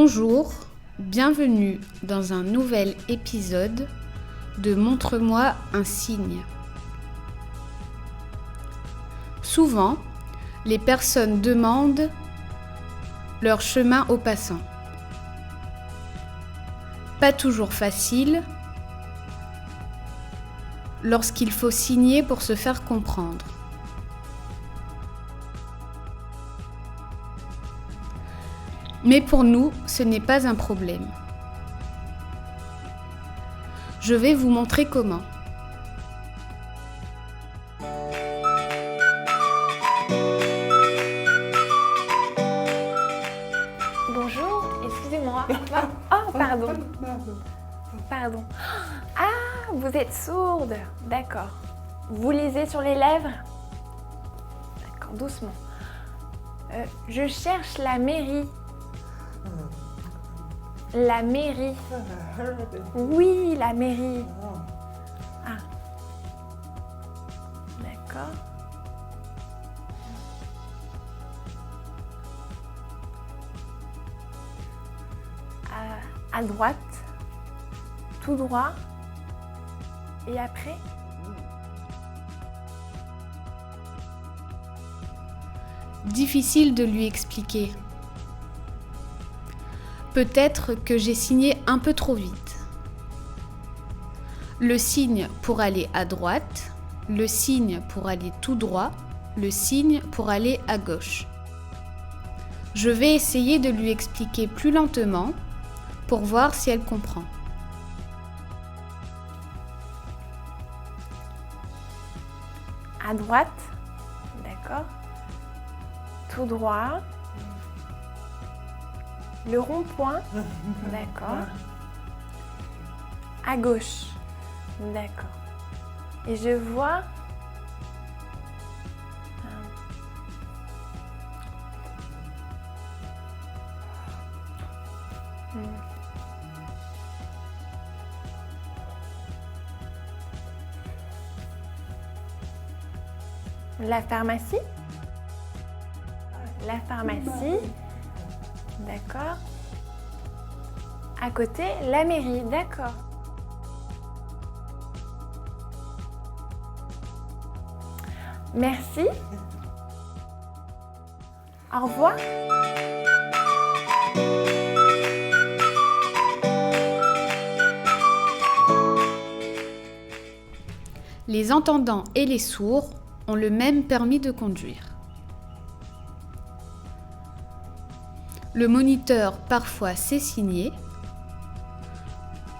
Bonjour, bienvenue dans un nouvel épisode de Montre-moi un signe. Souvent, les personnes demandent leur chemin aux passants. Pas toujours facile lorsqu'il faut signer pour se faire comprendre. Mais pour nous, ce n'est pas un problème. Je vais vous montrer comment. Bonjour, excusez-moi. Oh, pardon. Ah, vous êtes sourde. D'accord. Vous lisez sur les lèvres? D'accord, doucement. Je cherche la mairie. La mairie. Oui, la mairie. Ah. D'accord. À droite, tout droit, et après? Difficile de lui expliquer. Peut-être que j'ai signé un peu trop vite. Le signe pour aller à droite, le signe pour aller tout droit, le signe pour aller à gauche. Je vais essayer de lui expliquer plus lentement pour voir si elle comprend. À droite, d'accord. Tout droit. Le rond-point, d'accord. À gauche, d'accord. Et je vois la pharmacie. La pharmacie, d'accord. À côté, la mairie, d'accord. Merci. Au revoir. Les entendants et les sourds ont le même permis de conduire. Le moniteur parfois sait signer,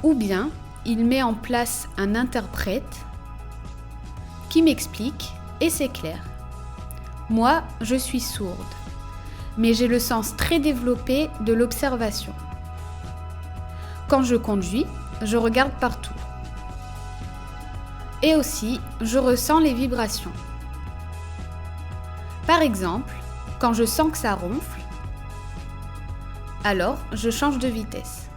ou bien il met en place un interprète qui m'explique et c'est clair. Moi, je suis sourde, mais j'ai le sens très développé de l'observation. Quand je conduis, je regarde partout. Et aussi, je ressens les vibrations. Par exemple, quand je sens que ça ronfle, alors je change de vitesse.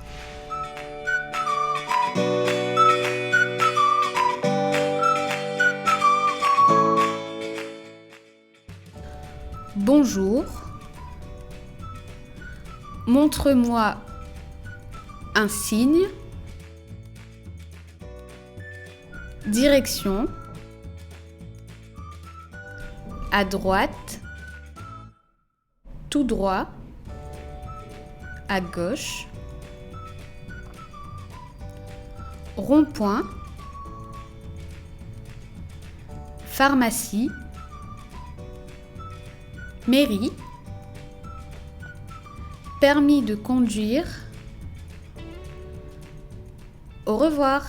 Bonjour. Montre-moi un signe. Direction. À droite. Tout droit. À gauche. Rond-point. Pharmacie. Mairie. Permis de conduire. Au revoir.